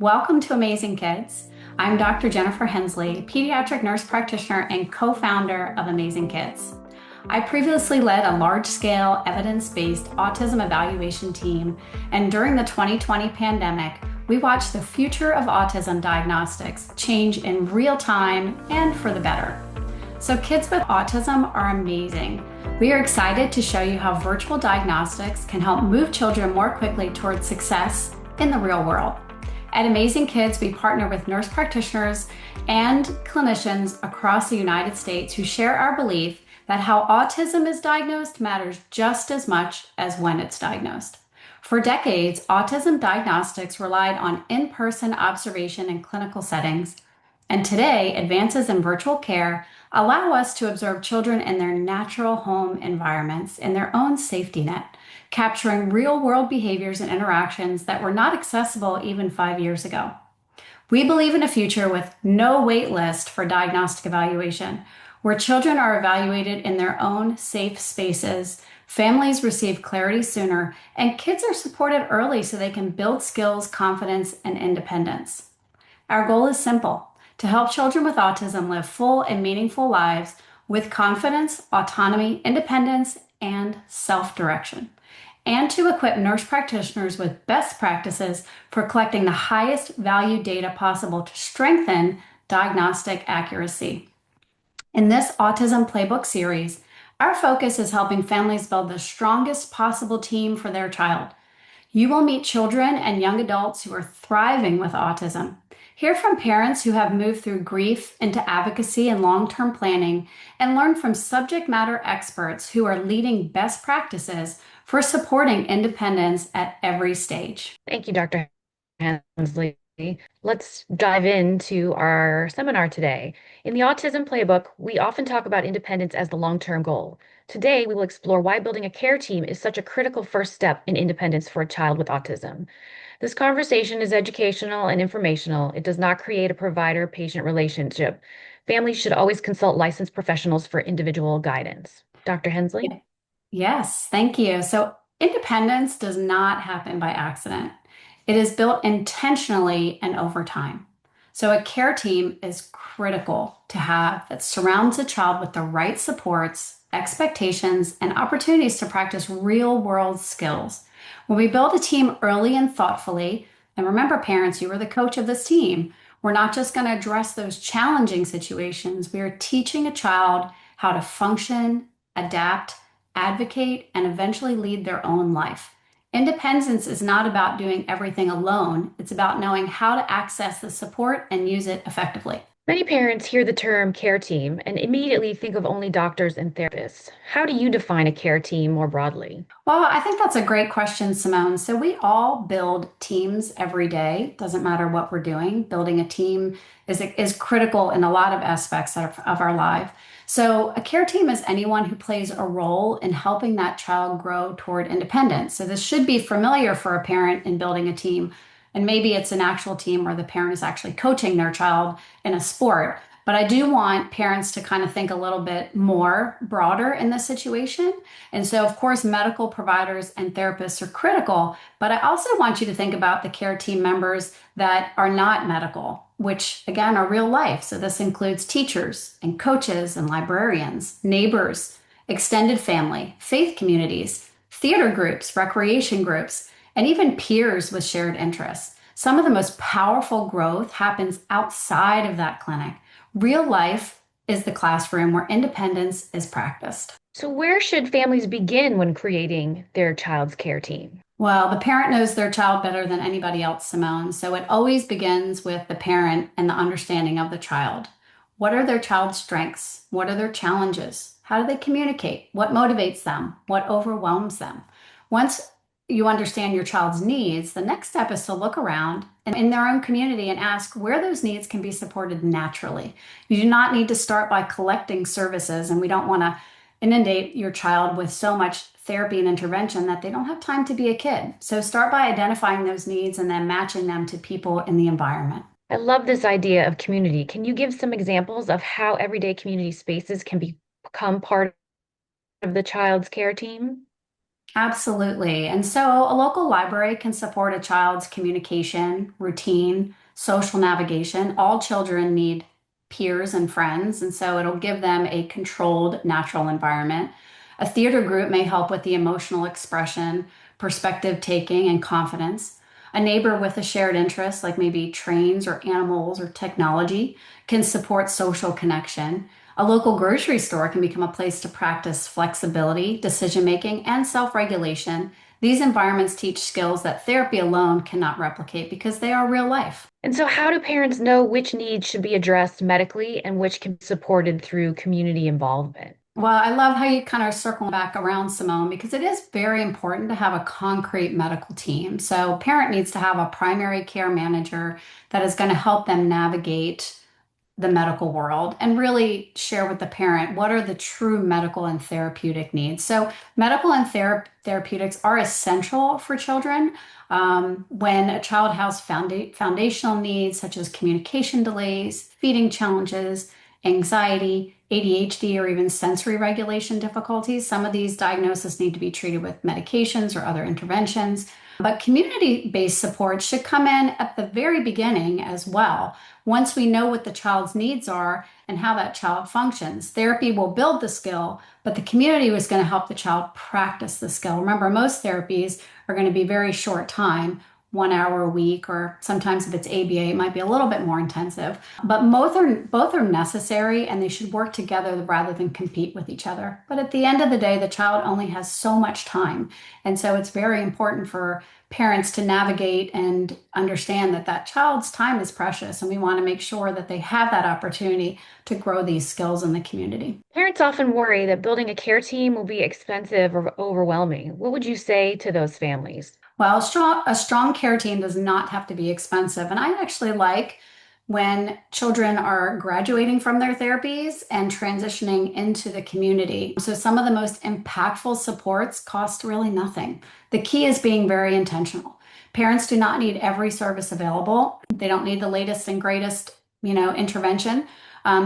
Welcome to Amazing Kids. I'm Dr. Jennifer Hensley, pediatric nurse practitioner and co-founder of Amazing Kids. I previously led a large-scale, evidence-based autism evaluation team, and during the 2020 pandemic, we watched the future of autism diagnostics change in real time and for the better. So kids with autism are amazing. We are excited to show you how virtual diagnostics can help move children more quickly towards success in the real world. At Amazing Kids, we partner with nurse practitioners and clinicians across the United States who share our belief that how autism is diagnosed matters just as much as when it's diagnosed. For decades, autism diagnostics relied on in-person observation in clinical settings, and today, advances in virtual care allow us to observe children in their natural home environments in their own safety net, capturing real-world behaviors and interactions that were not accessible even 5 years ago. We believe in a future with no wait list for diagnostic evaluation, where children are evaluated in their own safe spaces, families receive clarity sooner, and kids are supported early so they can build skills, confidence, and independence. Our goal is simple: to help children with autism live full and meaningful lives with confidence, autonomy, independence, and self-direction, and to equip nurse practitioners with best practices for collecting the highest value data possible to strengthen diagnostic accuracy. In this Autism Playbook series, our focus is helping families build the strongest possible team for their child. You will meet children and young adults who are thriving with autism. Hear from parents who have moved through grief into advocacy and long-term planning, and learn from subject matter experts who are leading best practices for supporting independence at every stage. Thank you, Dr. Hensley. Let's dive into our seminar today. In the Autism Playbook, we often talk about independence as the long-term goal. Today, we will explore why building a care team is such a critical first step in independence for a child with autism. This conversation is educational and informational. It does not create a provider-patient relationship. Families should always consult licensed professionals for individual guidance. Dr. Hensley? Yes, thank you. So, independence does not happen by accident. It is built intentionally and over time. So, a care team is critical to have that surrounds a child with the right supports, expectations, and opportunities to practice real world skills. When we build a team early and thoughtfully, and remember, parents, you are the coach of this team, we're not just going to address those challenging situations. We are teaching a child how to function, adapt, advocate, and eventually lead their own life. Independence is not about doing everything alone. It's about knowing how to access the support and use it effectively. Many parents hear the term care team and immediately think of only doctors and therapists. How do you define a care team more broadly? Well, I think that's a great question, Simone. So we all build teams every day. Doesn't matter what we're doing. Building a team is critical in a lot of aspects of our life. So a care team is anyone who plays a role in helping that child grow toward independence. So this should be familiar for a parent in building a team. And maybe it's an actual team where the parent is actually coaching their child in a sport. But I do want parents to kind of think a little bit more broader in this situation. And so, of course, medical providers and therapists are critical, but I also want you to think about the care team members that are not medical, which again are real life. So this includes teachers and coaches and librarians, neighbors, extended family, faith communities, theater groups, recreation groups, and even peers with shared interests. Some of the most powerful growth happens outside of that clinic. Real life is the classroom where independence is practiced. So, where should families begin when creating their child's care team? Well, the parent knows their child better than anybody else, Simone. So it always begins with the parent and the understanding of the child. What are their child's strengths? What are their challenges? How do they communicate? What motivates them? What overwhelms them? Once you understand your child's needs, the next step is to look around and in their own community and ask where those needs can be supported naturally. You do not need to start by collecting services, and we don't want to inundate your child with so much therapy and intervention that they don't have time to be a kid. So start by identifying those needs and then matching them to people in the environment. I love this idea of community. Can you give some examples of how everyday community spaces can become part of the child's care team? Absolutely. And so a local library can support a child's communication, routine, social navigation. All children need peers and friends, and so it'll give them a controlled, natural environment. A theater group may help with the emotional expression, perspective taking, and confidence. A neighbor with a shared interest, like maybe trains or animals or technology, can support social connection. A local grocery store can become a place to practice flexibility, decision making, and self regulation. These environments teach skills that therapy alone cannot replicate because they are real life. And so, how do parents know which needs should be addressed medically and which can be supported through community involvement? Well, I love how you kind of circle back around, Simone, because it is very important to have a concrete medical team. So, parent needs to have a primary care manager that is going to help them navigate the medical world and really share with the parent what are the true medical and therapeutic needs. So, medical and therapeutics are essential for children. When a child has foundational needs such as communication delays, feeding challenges, anxiety, ADHD, or even sensory regulation difficulties, some of these diagnoses need to be treated with medications or other interventions. But community based support should come in at the very beginning as well. Once we know what the child's needs are and how that child functions, therapy will build the skill, but the community was going to help the child practice the skill. Remember, most therapies are going to be very short time, 1 hour a week, or sometimes if it's ABA, it might be a little bit more intensive. But both are necessary and they should work together rather than compete with each other. But at the end of the day, the child only has so much time. And so it's very important for parents to navigate and understand that that child's time is precious and we want to make sure that they have that opportunity to grow these skills in the community. Parents often worry that building a care team will be expensive or overwhelming. What would you say to those families? Well, a strong care team does not have to be expensive. And I actually like when children are graduating from their therapies and transitioning into the community. So some of the most impactful supports cost really nothing. The key is being very intentional. Parents do not need every service available. They don't need the latest and greatest, intervention.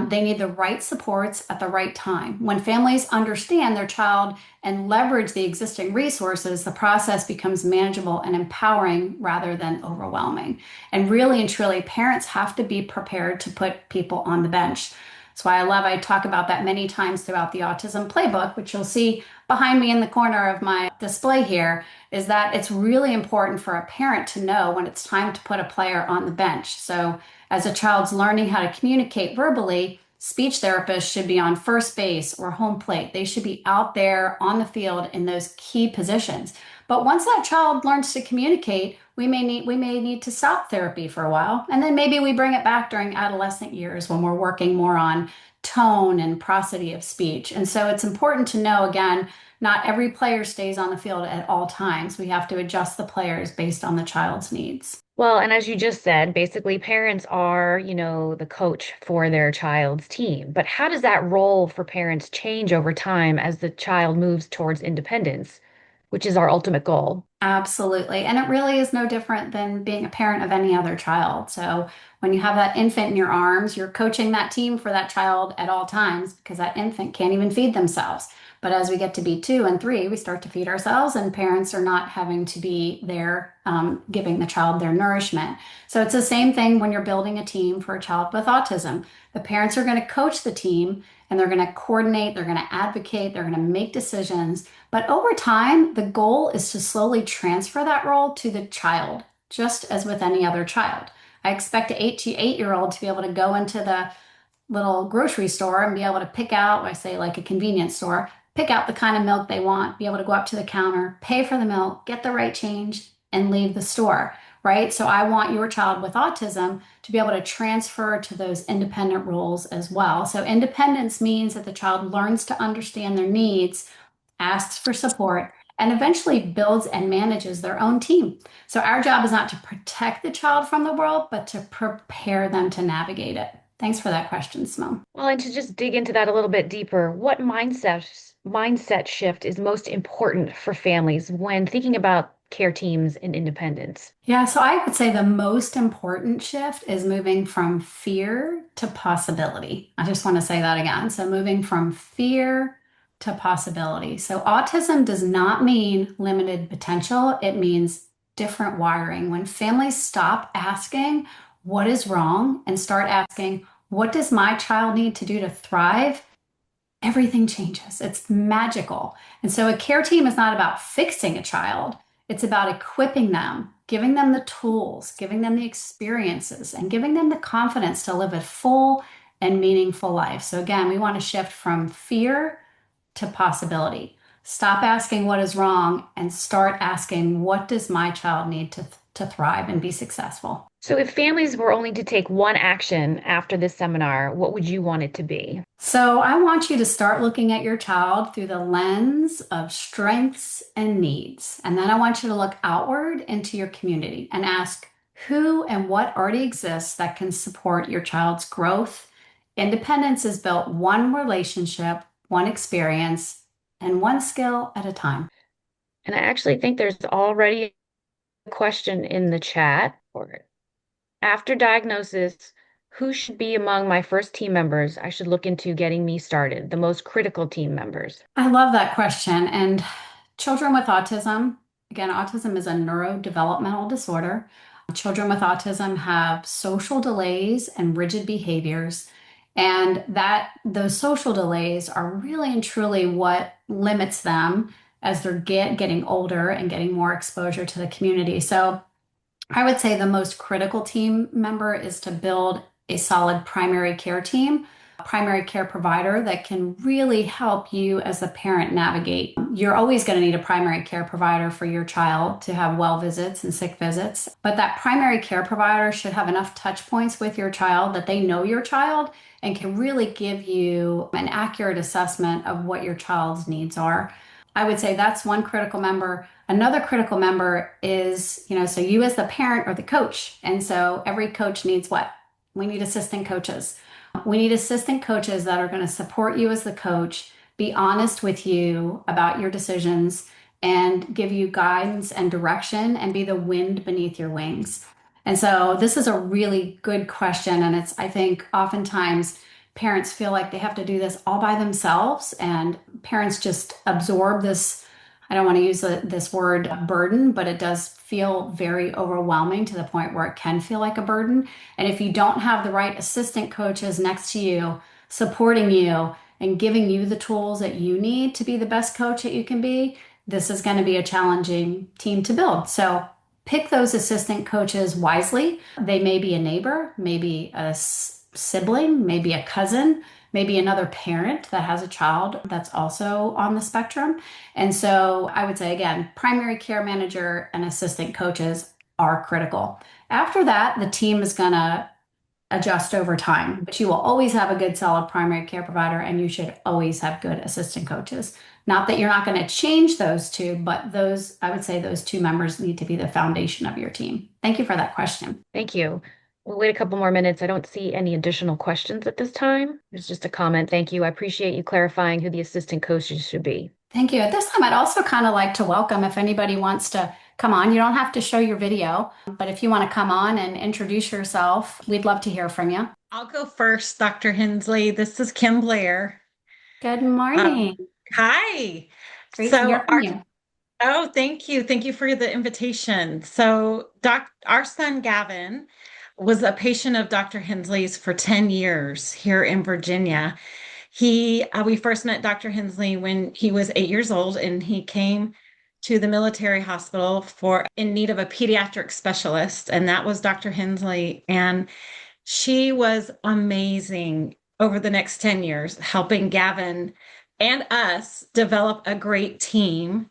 They need the right supports at the right time. When families understand their child and leverage the existing resources, the process becomes manageable and empowering rather than overwhelming. And really and truly, parents have to be prepared to put people on the bench. That's why I talk about that many times throughout the Autism Playbook, which you'll see behind me in the corner of my display here, is that it's really important for a parent to know when it's time to put a player on the bench. So as a child's learning how to communicate verbally, speech therapists should be on first base or home plate. They should be out there on the field in those key positions. But once that child learns to communicate, we may need to stop therapy for a while, and then maybe we bring it back during adolescent years when we're working more on tone and prosody of speech. And so it's important to know again, not every player stays on the field at all times. We have to adjust the players based on the child's needs. Well, and as you just said, basically parents are, the coach for their child's team. But how does that role for parents change over time as the child moves towards independence, which is our ultimate goal? Absolutely. And it really is no different than being a parent of any other child. So when you have that infant in your arms, you're coaching that team for that child at all times because that infant can't even feed themselves. But as we get to be 2 and 3, we start to feed ourselves, and parents are not having to be there giving the child their nourishment. So it's the same thing when you're building a team for a child with autism. The parents are going to coach the team and they're going to coordinate, they're going to advocate, they're going to make decisions. But over time, the goal is to slowly transfer that role to the child, just as with any other child. I expect an 8-year-old to be able to go into the little grocery store and be able to pick out, I say like a convenience store, pick out the kind of milk they want, be able to go up to the counter, pay for the milk, get the right change, and leave the store, right? So I want your child with autism to be able to transfer to those independent roles as well. So independence means that the child learns to understand their needs, asks for support, and eventually builds and manages their own team. So our job is not to protect the child from the world, but to prepare them to navigate it. Thanks for that question, Simone. Well, and to just dig into that a little bit deeper, what mindset shift is most important for families when thinking about care teams and independence? Yeah, so I would say the most important shift is moving from fear to possibility. I just want to say that again. So moving from fear to possibility. So, autism does not mean limited potential, it means different wiring. When families stop asking, what is wrong, and start asking, what does my child need to do to thrive? Everything changes. It's magical. And so a care team is not about fixing a child, it's about equipping them, giving them the tools, giving them the experiences, and giving them the confidence to live a full and meaningful life. So again, we want to shift from fear to possibility. Stop asking what is wrong and start asking what does my child need to thrive and be successful. So, if families were only to take one action after this seminar, what would you want it to be? So I want you to start looking at your child through the lens of strengths and needs. And then I want you to look outward into your community and ask who and what already exists that can support your child's growth. Independence is built one relationship, one experience, and one skill at a time. And I actually think there's already a question in the chat for it. After diagnosis, who should be among my first team members I should look into getting me started, the most critical team members? I love that question. And children with autism, again, autism is a neurodevelopmental disorder. Children with autism have social delays and rigid behaviors. And that those social delays are really and truly what limits them as they're getting older and getting more exposure to the community. So I would say the most critical team member is to build a solid primary care team, a primary care provider that can really help you as a parent navigate. You're always going to need a primary care provider for your child to have well visits and sick visits, but that primary care provider should have enough touch points with your child that they know your child and can really give you an accurate assessment of what your child's needs are. I would say that's one critical member. Another critical member is, so you as the parent or the coach. And so every coach needs what? We need assistant coaches. We need assistant coaches that are going to support you as the coach, be honest with you about your decisions, and give you guidance and direction and be the wind beneath your wings. And so this is a really good question. And I think, oftentimes parents feel like they have to do this all by themselves, and parents just absorb this. I don't want to use this word burden, but it does feel very overwhelming to the point where it can feel like a burden. And if you don't have the right assistant coaches next to you, supporting you and giving you the tools that you need to be the best coach that you can be, this is going to be a challenging team to build. So pick those assistant coaches wisely. They may be a neighbor, maybe a sibling, maybe a cousin, maybe another parent that has a child that's also on the spectrum. And so I would say, again, primary care manager and assistant coaches are critical. After that, the team is going to adjust over time, but you will always have a good, solid primary care provider, and you should always have good assistant coaches. Not that you're not going to change those two, but I would say those two members need to be the foundation of your team. Thank you for that question. Thank you. We'll wait a couple more minutes. I don't see any additional questions at this time. There's just a comment. Thank you. I appreciate you clarifying who the assistant coaches should be. Thank you. At this time, I'd also kind of like to welcome if anybody wants to come on. You don't have to show your video, but if you want to come on and introduce yourself, we'd love to hear from you. I'll go first, Dr. Hensley. This is Kim Blair. Good morning. Hi. Great to hear from you. Oh, thank you. Thank you for the invitation. So, our son Gavin was a patient of Dr. Hensley's for 10 years here in Virginia. We first met Dr. Hensley when he was 8 years old, and he came to the military hospital in need of a pediatric specialist, and that was Dr. Hensley. And she was amazing over the next 10 years, helping Gavin and us develop a great team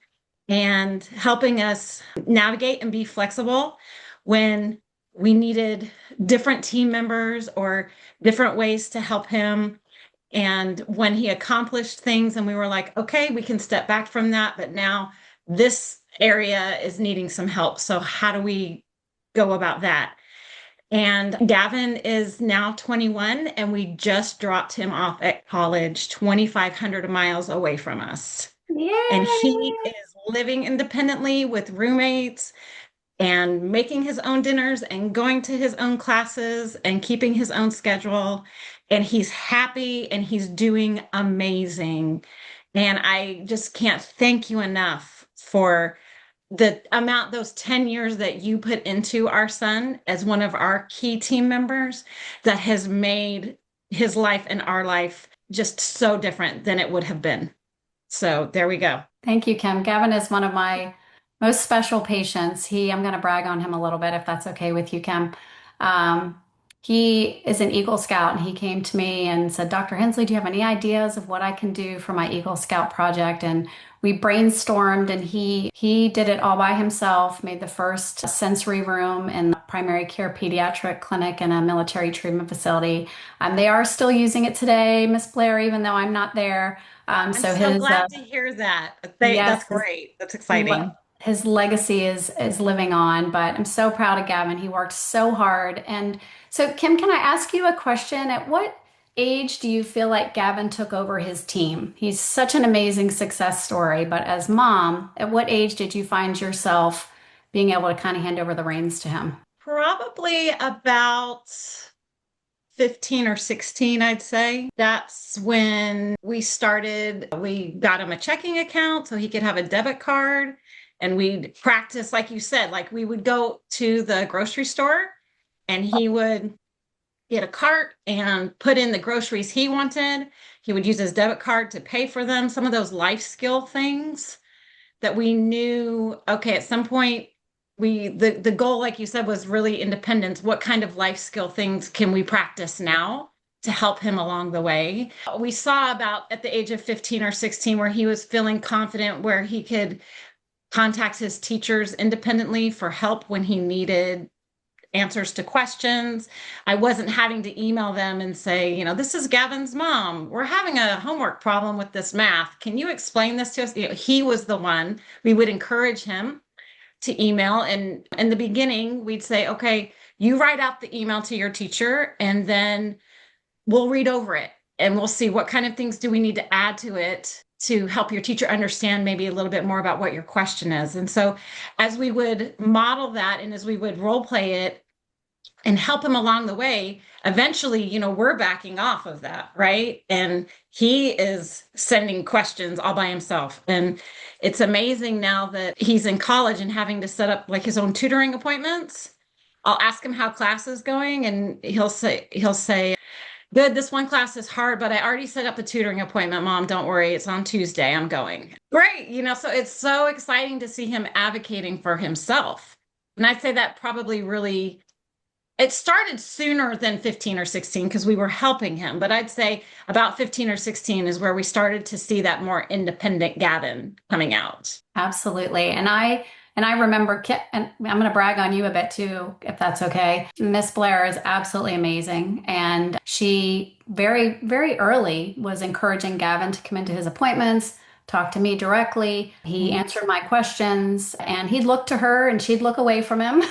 and helping us navigate and be flexible when we needed different team members or different ways to help him. And when he accomplished things and we were like, okay, we can step back from that, but now this area is needing some help. So how do we go about that? And Gavin is now 21, and we just dropped him off at college 2,500 miles away from us. Yay! And he is living independently with roommates and making his own dinners and going to his own classes and keeping his own schedule. And he's happy and he's doing amazing. And I just can't thank you enough for the amount, those 10 years that you put into our son as one of our key team members that has made his life and our life just so different than it would have been. So there we go. Thank you, Kim. Gavin is one of my most special patients. I'm going to brag on him a little bit if that's okay with you, Kim. Um, he is an Eagle Scout, and he came to me and said, Dr. Hensley, do you have any ideas of what I can do for my Eagle Scout project? And we brainstormed, and he did it all by himself, made the first sensory room in the primary care pediatric clinic in a military treatment facility. They are still using it today, Miss Blair, even though I'm not there. I'm So so his glad to hear that. That's Yes, great. That's le- exciting. his legacy is living on, but I'm so proud of Gavin. He worked so hard. And so, Kim, can I ask you a question? At what age do you feel like Gavin took over his team? He's such an amazing success story, but as mom, at what age did you find yourself being able to kind of hand over the reins to him? Probably about 15 or 16, I'd say. That's when we got him a checking account so he could have a debit card. And we'd practice, like you said, like we would go to the grocery store and he would get a cart and put in the groceries he wanted. He would use his debit card to pay for them, some of those life skill things that we knew, okay, at some point the goal, like you said, was really independence. What kind of life skill things can we practice now to help him along the way? We saw about at the age of 15 or 16 where he was feeling confident, where he could contact his teachers independently for help when he needed answers to questions. I wasn't having to email them and say, this is Gavin's mom. We're having a homework problem with this math. Can you explain this to us? He was the one. We would encourage him to email. And in the beginning, we'd say, okay, you write out the email to your teacher, and then we'll read over it and we'll see what kind of things do we need to add to it to help your teacher understand maybe a little bit more about what your question is. And so as we would model that and as we would role play it and help him along the way, eventually, we're backing off of that, right? And he is sending questions all by himself. And it's amazing now that he's in college and having to set up like his own tutoring appointments. I'll ask him how class is going, and he'll say, good, this one class is hard, but I already set up the tutoring appointment, Mom. Don't worry, it's on Tuesday. I'm going. Great. So it's so exciting to see him advocating for himself. And I'd say that probably really, it started sooner than 15 or 16 because we were helping him. But I'd say about 15 or 16 is where we started to see that more independent Gavin coming out. Absolutely. And I remember, and I'm going to brag on you a bit too, if that's okay. Miss Blair is absolutely amazing. And she very, very early was encouraging Gavin to come into his appointments, talk to me directly. He answered my questions, and he'd look to her and she'd look away from him.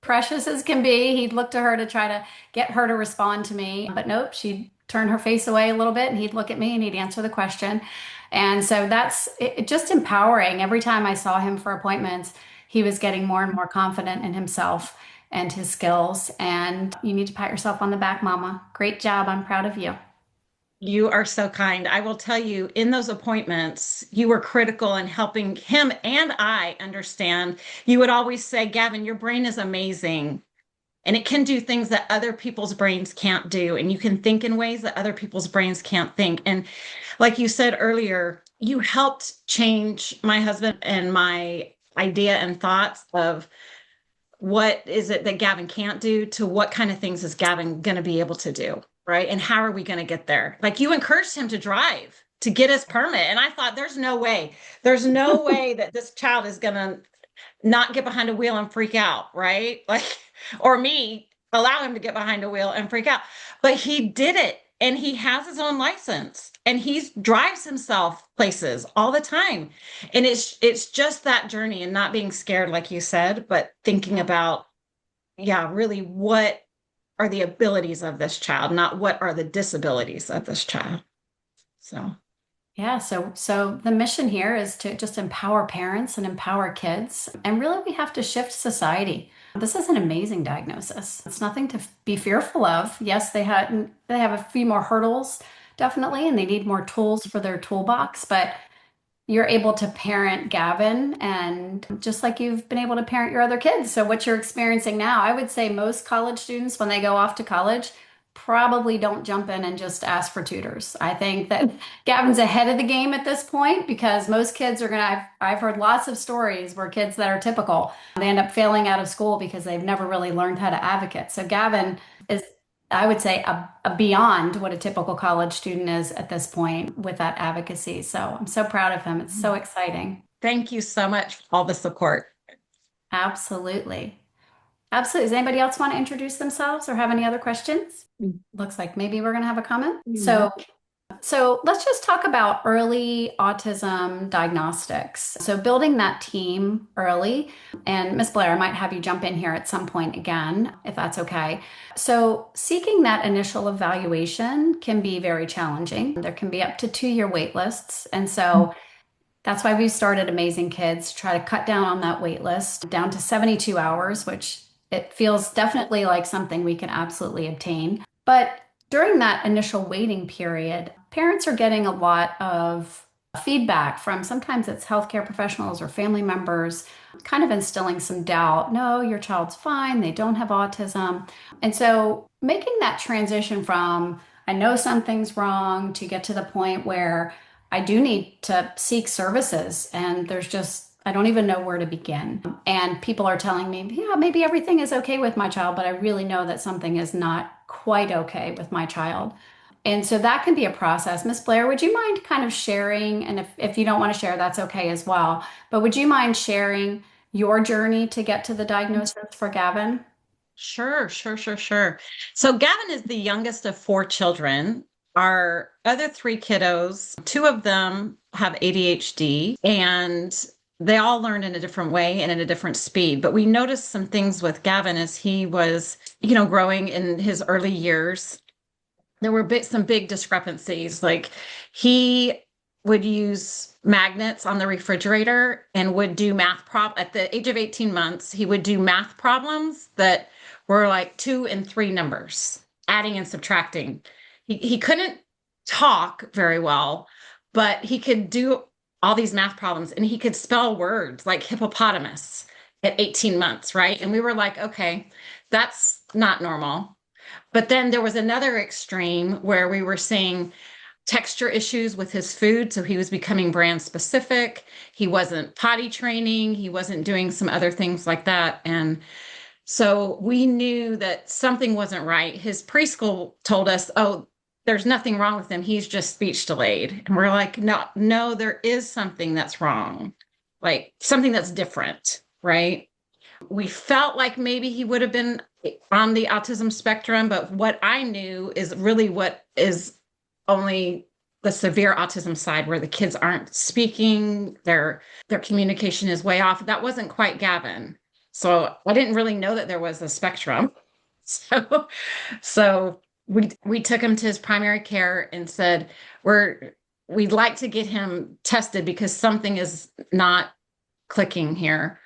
Precious as can be, he'd look to her to try to get her to respond to me. But nope, she'd turn her face away a little bit and he'd look at me and he'd answer the question. And so that's just empowering. Every time I saw him for appointments, he was getting more and more confident in himself and his skills. And you need to pat yourself on the back, Mama. Great job. I'm proud of you. You are so kind. I will tell you, in those appointments, you were critical in helping him and I understand. You would always say, Gavin, your brain is amazing and it can do things that other people's brains can't do. And you can think in ways that other people's brains can't think. And like you said earlier, you helped change my husband and my idea and thoughts of what is it that Gavin can't do to what kind of things is Gavin going to be able to do, right? And how are we going to get there? Like you encouraged him to drive to get his permit. And I thought, there's no way that this child is going to not get behind a wheel and freak out, right? Like, or me allow him to get behind a wheel and freak out. But he did it, and he has his own license and he drives himself places all the time. And it's just that journey and not being scared, like you said, but thinking about, yeah, really what are the abilities of this child, not what are the disabilities of this child. So Yeah, so the mission here is to just empower parents and empower kids. And really we have to shift society. This is an amazing diagnosis. It's nothing to be fearful of. Yes, they have a few more hurdles definitely, and they need more tools for their toolbox, but you're able to parent Gavin and just like you've been able to parent your other kids. So what you're experiencing now, I would say most college students, when they go off to college, probably don't jump in and just ask for tutors. I think that Gavin's ahead of the game at this point because most kids are I've heard lots of stories where kids that are typical, they end up failing out of school because they've never really learned how to advocate. So Gavin is, I would say, a beyond what a typical college student is at this point with that advocacy. So I'm so proud of him. It's so exciting. Thank you so much for all the support. Absolutely. Absolutely. Does anybody else want to introduce themselves or have any other questions? Looks like maybe we're going to have a comment. So let's just talk about early autism diagnostics. So building that team early, and Miss Blair, I might have you jump in here at some point again, if that's okay. So seeking that initial evaluation can be very challenging. There can be up to 2-year wait lists. And so that's why we started Amazing Kids, to try to cut down on that wait list down to 72 hours, which it feels definitely like something we can absolutely obtain. But during that initial waiting period, parents are getting a lot of feedback from sometimes it's healthcare professionals or family members, kind of instilling some doubt. No, your child's fine. They don't have autism. And so making that transition from, I know something's wrong, to get to the point where I do need to seek services and there's just, I don't even know where to begin. And people are telling me, yeah, maybe everything is okay with my child, but I really know that something is not quite okay with my child. And so that can be a process. Miss Blair, would you mind kind of sharing? And if you don't want to share, that's okay as well. But would you mind sharing your journey to get to the diagnosis for Gavin? Sure, sure, sure, sure. So Gavin is the youngest of 4 children. Our other 3 kiddos, 2 of them have ADHD, and they all learn in a different way and at a different speed. But we noticed some things with Gavin as he was, growing in his early years. There were some big discrepancies. Like he would use magnets on the refrigerator and would do math at the age of 18 months. He would do math problems that were like 2 and 3 numbers, adding and subtracting. He couldn't talk very well, but he could do all these math problems and he could spell words like hippopotamus at 18 months, right? And we were like, okay, that's not normal. But then there was another extreme where we were seeing texture issues with his food. So he was becoming brand specific. He wasn't potty training. He wasn't doing some other things like that. And so we knew that something wasn't right. His preschool told us, oh, there's nothing wrong with him. He's just speech delayed. And we're like, no, there is something that's wrong, like something that's different, right? We felt like maybe he would have been on the autism spectrum, but what I knew is really what is only the severe autism side where the kids aren't speaking, their communication is way off. That wasn't quite Gavin. So I didn't really know that there was a spectrum. So we took him to his primary care and said, we'd like to get him tested because something is not clicking here.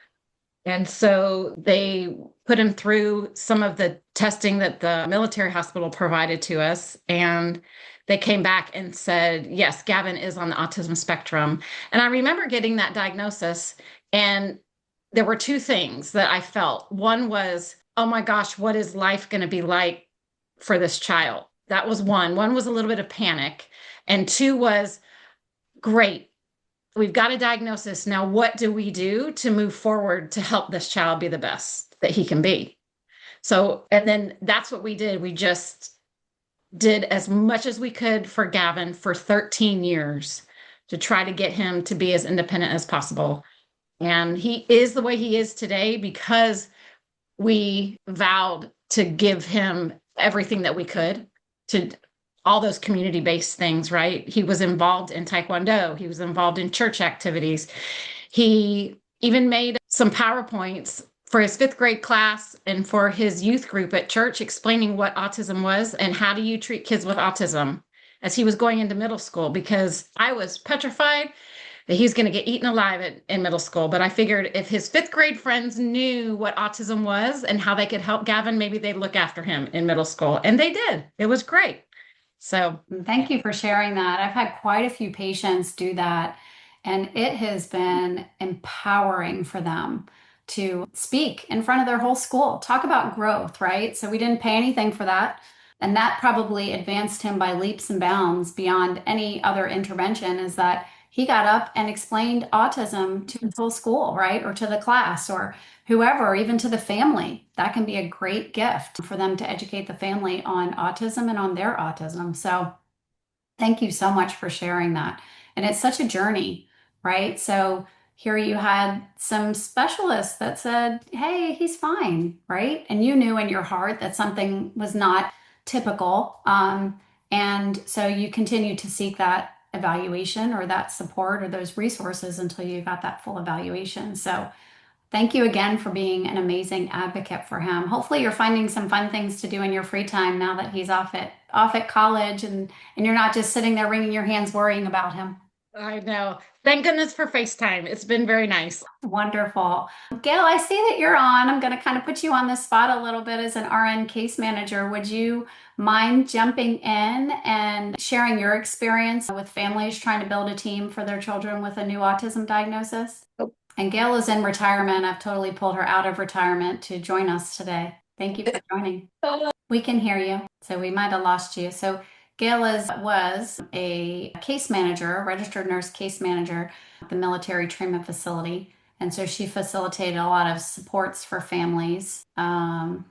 And so they put him through some of the testing that the military hospital provided to us. And they came back and said, yes, Gavin is on the autism spectrum. And I remember getting that diagnosis. And there were 2 things that I felt. One was, oh my gosh, what is life going to be like for this child? That was one. One was a little bit of panic. And 2 was, great. We've got a diagnosis. Now, what do we do to move forward to help this child be the best that he can be? So, and then that's what we did. We just did as much as we could for Gavin for 13 years to try to get him to be as independent as possible. And he is the way he is today because we vowed to give him everything that we could to all those community-based things, right? He was involved in Taekwondo. He was involved in church activities. He even made some PowerPoints for his 5th grade class and for his youth group at church explaining what autism was and how do you treat kids with autism as he was going into middle school, because I was petrified that he's going to get eaten alive in middle school. But I figured if his 5th grade friends knew what autism was and how they could help Gavin, maybe they'd look after him in middle school. And they did. It was great. So, Thank you for sharing that. I've had quite a few patients do that, and it has been empowering for them to speak in front of their whole school. Talk about growth, right? So we didn't pay anything for that. And that probably advanced him by leaps and bounds beyond any other intervention, is that he got up and explained autism to his whole school, right? Or to the class or whoever, or even to the family. That can be a great gift for them to educate the family on autism and on their autism. So, thank you so much for sharing that. And it's such a journey, right? So here you had some specialists that said, hey, he's fine, right? And you knew in your heart that something was not typical. And so you continued to seek that evaluation or that support or those resources until you got that full evaluation. So thank you again for being an amazing advocate for him. Hopefully you're finding some fun things to do in your free time now that he's off at college and you're not just sitting there wringing your hands worrying about him. I know. Thank goodness for FaceTime. It's been very nice. Wonderful. Gail, I see that you're on. I'm going to kind of put you on the spot a little bit as an RN case manager. Would you mind jumping in and sharing your experience with families trying to build a team for their children with a new autism diagnosis? And Gail is in retirement. I've totally pulled her out of retirement to join us today. Thank you for joining. We can hear you. So we might have lost you. So Gail was a case manager, a registered nurse case manager at the military treatment facility. And so she facilitated a lot of supports for families. Are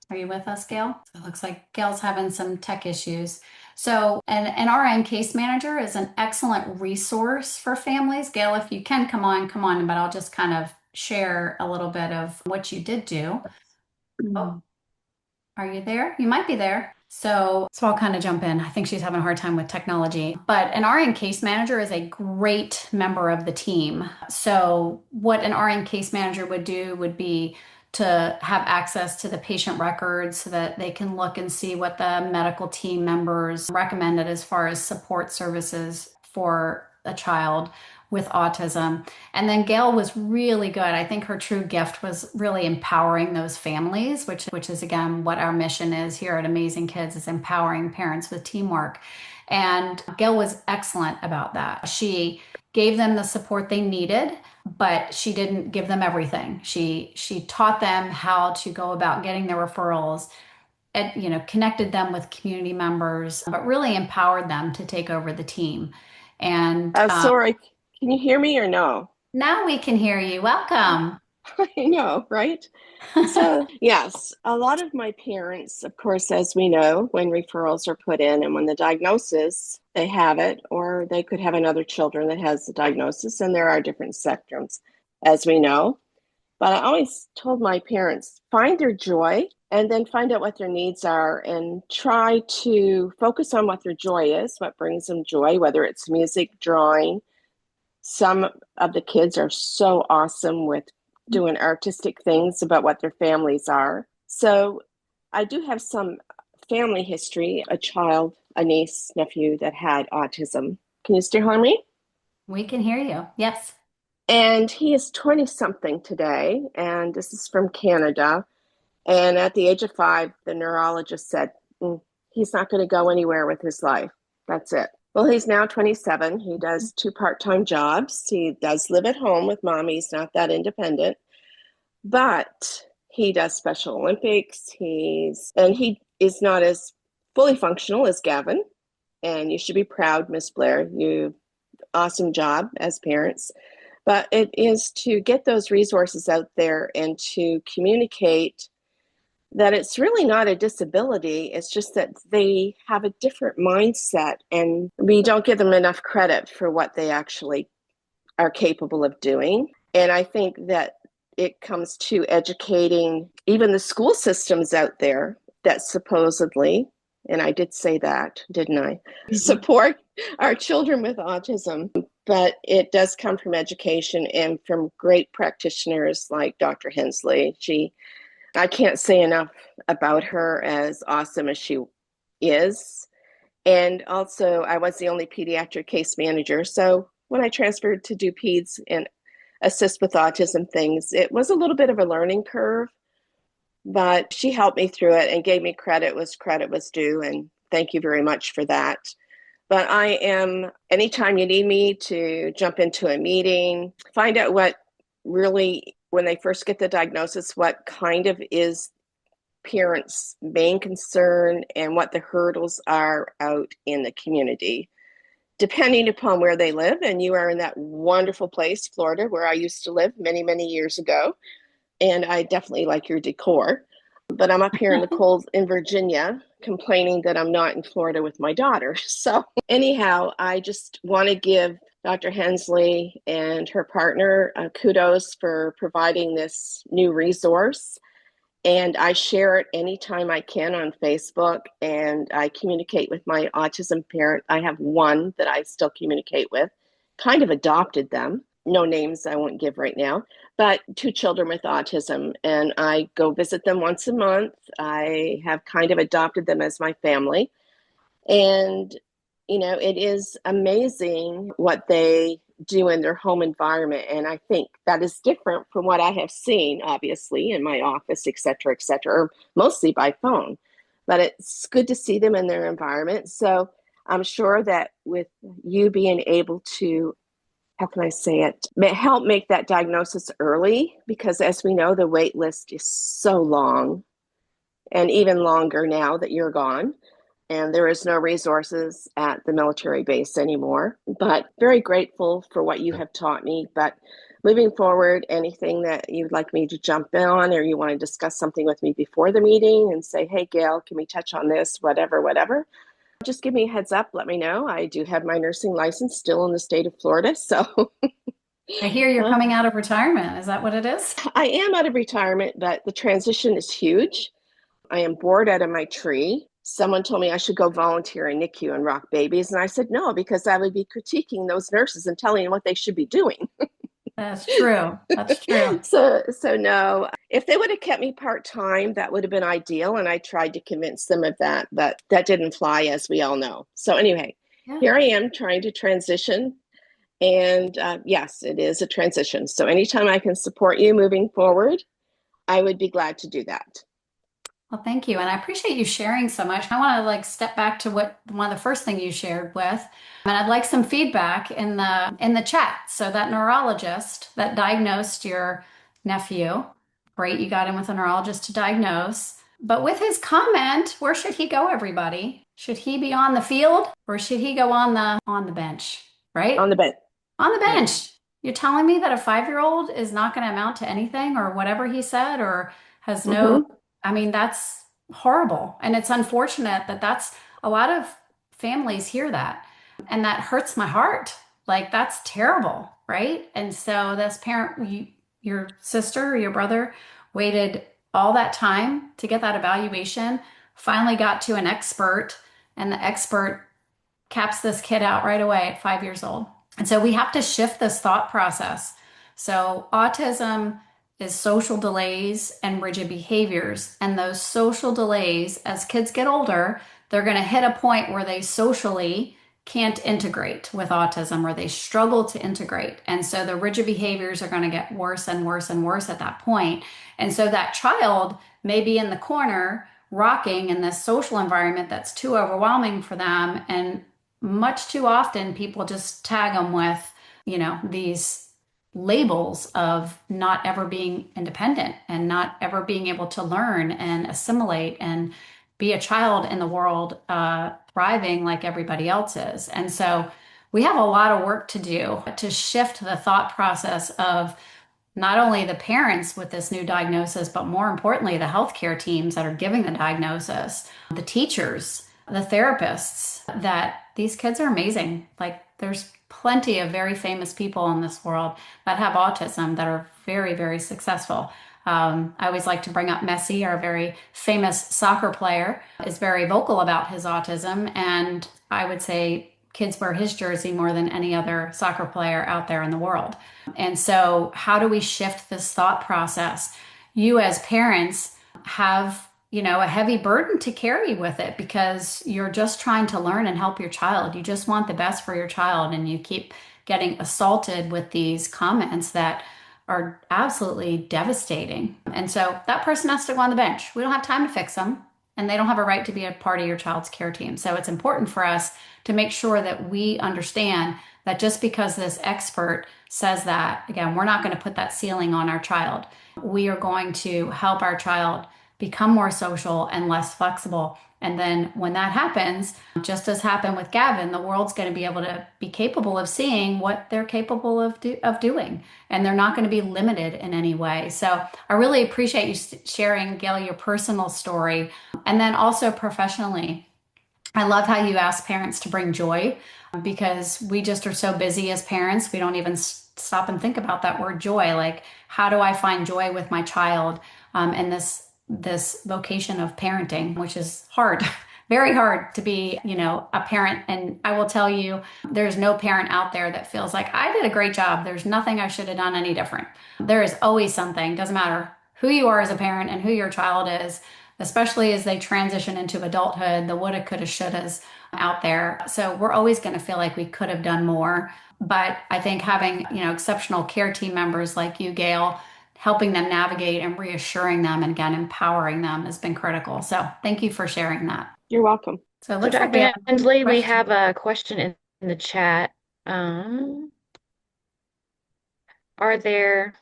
you with us, Gail? It looks like Gail's having some tech issues. So an RN case manager is an excellent resource for families. Gail, if you can come on, but I'll just kind of share a little bit of what you did do. Oh, are you there? You might be there. So I'll kind of jump in. I think she's having a hard time with technology. But an RN case manager is a great member of the team. So what an RN case manager would do would be to have access to the patient records so that they can look and see what the medical team members recommended as far as support services for a child with autism. And then Gail was really good. I think her true gift was really empowering those families, which is again what our mission is here at Amazing Kids, is empowering parents with teamwork. And Gail was excellent about that. She gave them the support they needed, but she didn't give them everything. She taught them how to go about getting their referrals, and connected them with community members, but really empowered them to take over the team. And Sorry, can you hear me or no? now we can hear you. Welcome. I know, right? So, yes, a lot of my parents, of course, as we know, when referrals are put in and when the diagnosis, they have it, or they could have another children that has the diagnosis, and there are different spectrums, as we know. But I always told my parents, find their joy and then find out what their needs are and try to focus on what their joy is, what brings them joy, whether it's music, drawing. Some of the kids are so awesome with doing artistic things about what their families are. So I do have some family history, a child, a niece, nephew that had autism. Can you still hear me? We can hear you. Yes. And he is 20 something today, and this is from Canada. And at the age of 5, the neurologist said, he's not going to go anywhere with his life. That's it. Well, he's now 27. He does 2 part-time jobs. He does live at home with mommy. He's not that independent, but he does Special Olympics. He is not as fully functional as Gavin. And you should be proud, Miss Blair. You awesome job as parents. But it is to get those resources out there and to communicate that it's really not a disability. It's just that they have a different mindset and we don't give them enough credit for what they actually are capable of doing. And I think that it comes to educating even the school systems out there that supposedly, and I did say that, didn't I, support our children with autism. But it does come from education and from great practitioners like Dr. Hensley. I can't say enough about her, as awesome as she is. And also, I was the only pediatric case manager. So when I transferred to do peds and assist with autism things, it was a little bit of a learning curve, but she helped me through it and gave me credit was due. And thank you very much for that. But I am, anytime you need me to jump into a meeting, find out what really, when they first get the diagnosis, what kind of is parents' main concern and what the hurdles are out in the community, depending upon where they live. And you are in that wonderful place, Florida, where I used to live many, many years ago. And I definitely like your decor. But I'm up here in the cold in Virginia complaining that I'm not in Florida with my daughter. So, anyhow, I just want to give Dr. Hensley and her partner kudos for providing this new resource. And I share it anytime I can on Facebook, and I communicate with my autism parent. I have one that I still communicate with, kind of adopted them. No names I won't give right now, but two children with autism. And I go visit them once a month. I have kind of adopted them as my family. And, it is amazing what they do in their home environment. And I think that is different from what I have seen, obviously, in my office, et cetera, or mostly by phone. But it's good to see them in their environment. So I'm sure that with you being able to, how can I say it, help make that diagnosis early, because as we know, the wait list is so long and even longer now that you're gone. And there is no resources at the military base anymore. But very grateful for what you have taught me. But moving forward, anything that you'd like me to jump in on, or you want to discuss something with me before the meeting and say, hey, Gail, can we touch on this, whatever, just give me a heads up. Let me know. I do have my nursing license still in the state of Florida. So I hear you're coming out of retirement. Is that what it is? I am out of retirement, but the transition is huge. I am bored out of my tree. Someone told me I should go volunteer in NICU and rock babies. And I said, no, because I would be critiquing those nurses and telling them what they should be doing. That's true. That's true. So no, if they would have kept me part-time, that would have been ideal. And I tried to convince them of that, but that didn't fly, as we all know. So anyway, Here I am trying to transition. And yes, it is a transition. So anytime I can support you moving forward, I would be glad to do that. Well, thank you. And I appreciate you sharing so much. I want to step back to what one of the first things you shared with. And I'd like some feedback in the chat. So that neurologist that diagnosed your nephew, great, you got him with a neurologist to diagnose. But with his comment, where should he go, everybody? Should he be on the field or should he go on the bench? Right? On the bench. On the bench. You're telling me that a 5-year-old is not going to amount to anything or whatever he said or has no I mean, that's horrible. And it's unfortunate that that's a lot of families hear that. And that hurts my heart. That's terrible, right? And so this parent, your sister or your brother waited all that time to get that evaluation, finally got to an expert, and the expert caps this kid out right away at 5 years old. And so we have to shift this thought process. So autism is social delays and rigid behaviors. And those social delays, as kids get older, they're going to hit a point where they socially can't integrate with autism or they struggle to integrate. And so the rigid behaviors are going to get worse and worse and worse at that point. And so that child may be in the corner rocking in this social environment that's too overwhelming for them. And much too often people just tag them with, these labels of not ever being independent and not ever being able to learn and assimilate and be a child in the world, thriving like everybody else is. And so we have a lot of work to do to shift the thought process of not only the parents with this new diagnosis, but more importantly, the healthcare teams that are giving the diagnosis, the teachers, the therapists, that these kids are amazing. There's plenty of very famous people in this world that have autism that are very, very successful. I always like to bring up Messi, our very famous soccer player, is very vocal about his autism. And I would say kids wear his jersey more than any other soccer player out there in the world. And so how do we shift this thought process? You as parents have a heavy burden to carry with it because you're just trying to learn and help your child. You just want the best for your child, and you keep getting assaulted with these comments that are absolutely devastating. And so that person has to go on the bench. We don't have time to fix them. and they don't have a right to be a part of your child's care team. So it's important for us to make sure that we understand that just because this expert says that, again, we're not going to put that ceiling on our child. We are going to help our child become more social and less flexible. And then when that happens, just as happened with Gavin, the world's going to be able to be capable of seeing what they're capable of doing. And they're not going to be limited in any way. So I really appreciate you sharing, Gail, your personal story. And then also professionally, I love how you ask parents to bring joy because we just are so busy as parents. We don't even stop and think about that word joy. Like, how do I find joy with my child in this vocation of parenting, which is hard, very hard to be, a parent. And I will tell you, there's no parent out there that feels like I did a great job. There's nothing I should have done any different. There is always something. Doesn't matter who you are as a parent and who your child is, especially as they transition into adulthood, the woulda, coulda, shouldas out there. So we're always going to feel like we could have done more. But I think having, exceptional care team members like you, Gail, helping them navigate and reassuring them and again, empowering them has been critical. So thank you for sharing that. You're welcome. So it So looks like we have Dr. Hensley, we questions. have a question in the chat. Are there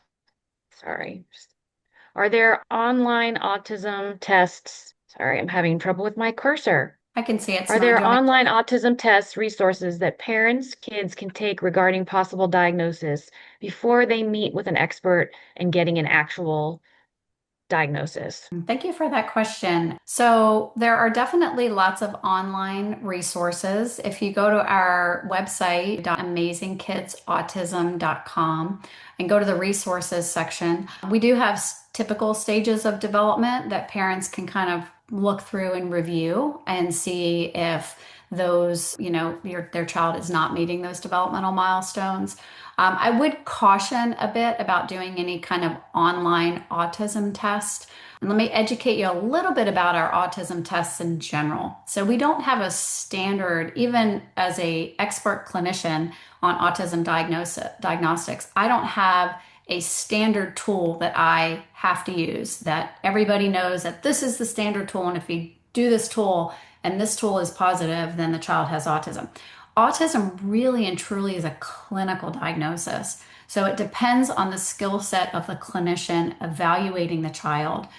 online autism tests? Sorry, I'm having trouble with my cursor. I can see it. Are there online autism tests resources that kids can take regarding possible diagnosis before they meet with an expert and getting an actual diagnosis? Thank you for that question. So, there are definitely lots of online resources. If you go to our website, amazingkidsautism.com, and go to the resources section, we do have typical stages of development that parents can kind of look through and review and see if those, their child is not meeting those developmental milestones. I would caution a bit about doing any kind of online autism test. And let me educate you a little bit about our autism tests in general. So we don't have a standard, even as a expert clinician on autism diagnostics, I don't have a standard tool that I have to use that everybody knows that this is the standard tool. And if you do this tool and this tool is positive, then the child has autism. Autism really and truly is a clinical diagnosis. So it depends on the skill set of the clinician evaluating the child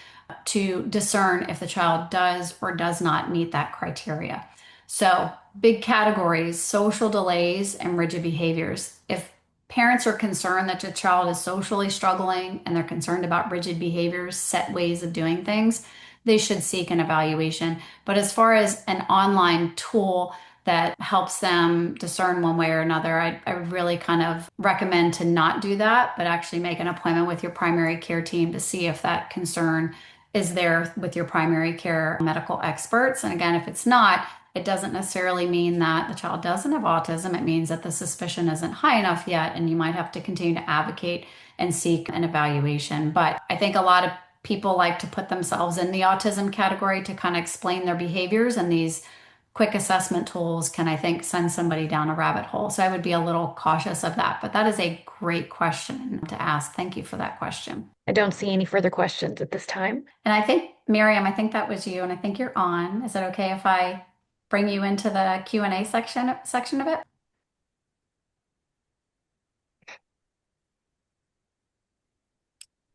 to discern if the child does or does not meet that criteria. So big categories: social delays and rigid behaviors. If parents are concerned that your child is socially struggling and they're concerned about rigid behaviors, set ways of doing things, they should seek an evaluation. But as far as an online tool that helps them discern one way or another, I really kind of recommend to not do that, but actually make an appointment with your primary care team to see if that concern is there with your primary care medical experts. And again, if it's not, it doesn't necessarily mean that the child doesn't have autism. It means that the suspicion isn't high enough yet, and you might have to continue to advocate and seek an evaluation. But I think a lot of people like to put themselves in the autism category to kind of explain their behaviors, and these quick assessment tools can, I think, send somebody down a rabbit hole. So I would be a little cautious of that. But that is a great question to ask. Thank you for that question. I don't see any further questions at this time. And I think, Miriam, I think that was you, and I think you're on. Is it okay if I bring you into the Q&A section of it?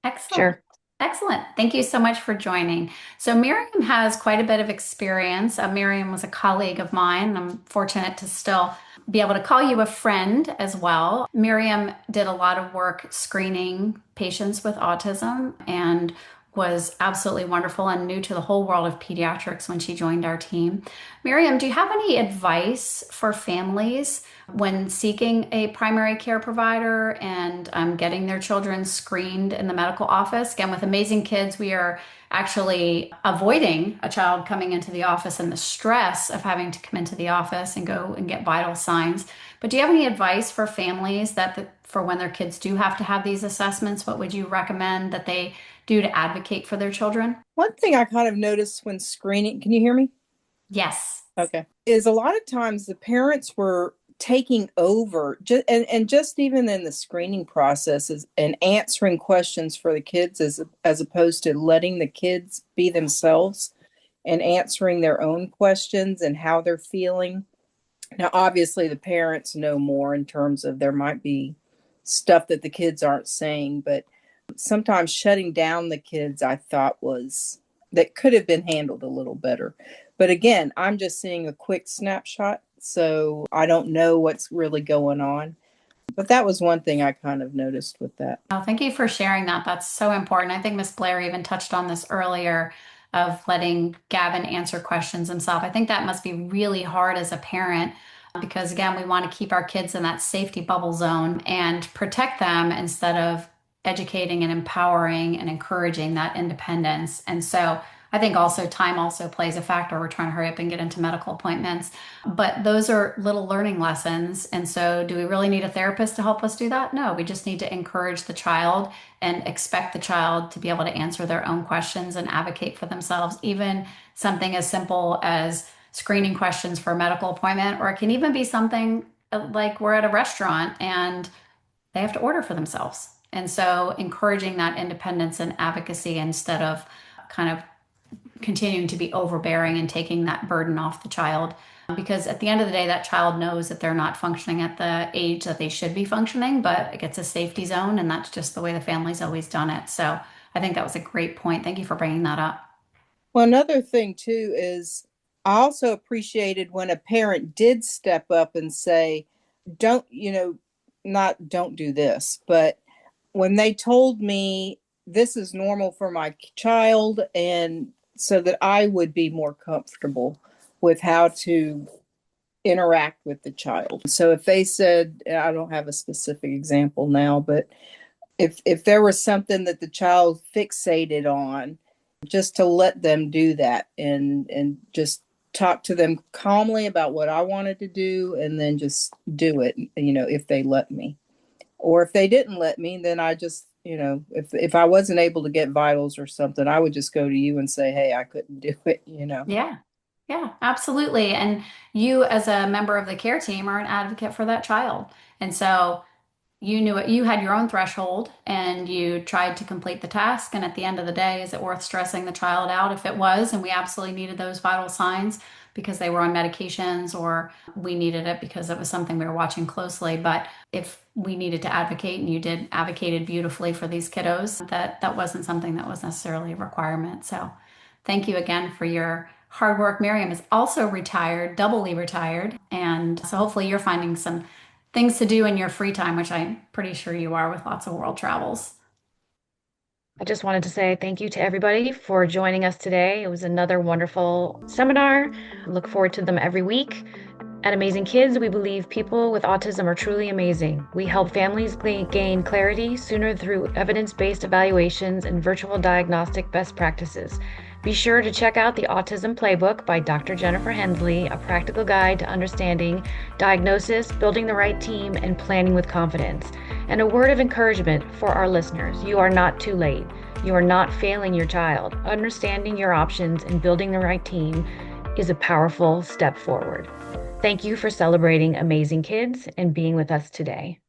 Excellent. Sure. Excellent. Thank you so much for joining. So Miriam has quite a bit of experience. Miriam was a colleague of mine. I'm fortunate to still be able to call you a friend as well. Miriam did a lot of work screening patients with autism and was absolutely wonderful and new to the whole world of pediatrics when she joined our team. Miriam, do you have any advice for families when seeking a primary care provider and getting their children screened in the medical office? Again, with Amazing Kids, we are actually avoiding a child coming into the office and the stress of having to come into the office and go and get vital signs. But do you have any advice for families for when their kids do have to have these assessments? What would you recommend that they do to advocate for their children? One thing I kind of noticed when screening, can you hear me? Yes. Okay. Is a lot of times the parents were taking over just even in the screening processes and answering questions for the kids as opposed to letting the kids be themselves. and answering their own questions and how they're feeling. Now, obviously, the parents know more in terms of there might be stuff that the kids aren't saying, but sometimes shutting down the kids, I thought that could have been handled a little better. But again, I'm just seeing a quick snapshot, so I don't know what's really going on. But that was one thing I kind of noticed with that. Oh, thank you for sharing that. That's so important. I think Miss Blair even touched on this earlier of letting Gavin answer questions himself. I think that must be really hard as a parent because, again, we want to keep our kids in that safety bubble zone and protect them instead of educating and empowering and encouraging that independence. And so I think also time also plays a factor. We're trying to hurry up and get into medical appointments, but those are little learning lessons. And so do we really need a therapist to help us do that? No, we just need to encourage the child and expect the child to be able to answer their own questions and advocate for themselves. Even something as simple as screening questions for a medical appointment, or it can even be something like we're at a restaurant and they have to order for themselves. And so encouraging that independence and advocacy instead of kind of continuing to be overbearing and taking that burden off the child. Because at the end of the day, that child knows that they're not functioning at the age that they should be functioning, but it gets a safety zone, and that's just the way the family's always done it. So I think that was a great point. Thank you for bringing that up. Well, another thing too is I also appreciated when a parent did step up and say, don't, not don't do this, but when they told me this is normal for my child, and so that I would be more comfortable with how to interact with the child. So if they said, I don't have a specific example now, but if there was something that the child fixated on, just to let them do that and just talk to them calmly about what I wanted to do, and then just do it, if they let me. Or if they didn't let me, then I just, if I wasn't able to get vitals or something, I would just go to you and say, hey, I couldn't do it. Yeah. Yeah, absolutely. And you, as a member of the care team, are an advocate for that child. And so you knew it, you had your own threshold and you tried to complete the task. And at the end of the day, is it worth stressing the child out? If it was, and we absolutely needed those vital signs because they were on medications, or we needed it because it was something we were watching closely. But if we needed to advocate, and you did advocated beautifully for these kiddos, that wasn't something that was necessarily a requirement. So thank you again for your hard work. Miriam is also retired, doubly retired. And so hopefully you're finding some things to do in your free time, which I'm pretty sure you are with lots of world travels. I just wanted to say thank you to everybody for joining us today. It was another wonderful seminar. I look forward to them every week. At Amazing Kids, we believe people with autism are truly amazing. We help families gain clarity sooner through evidence-based evaluations and virtual diagnostic best practices. Be sure to check out the Autism Playbook by Dr. Jennifer Hensley, a practical guide to understanding diagnosis, building the right team, and planning with confidence. And a word of encouragement for our listeners: you are not too late. You are not failing your child. Understanding your options and building the right team is a powerful step forward. Thank you for celebrating Amazing Kids and being with us today.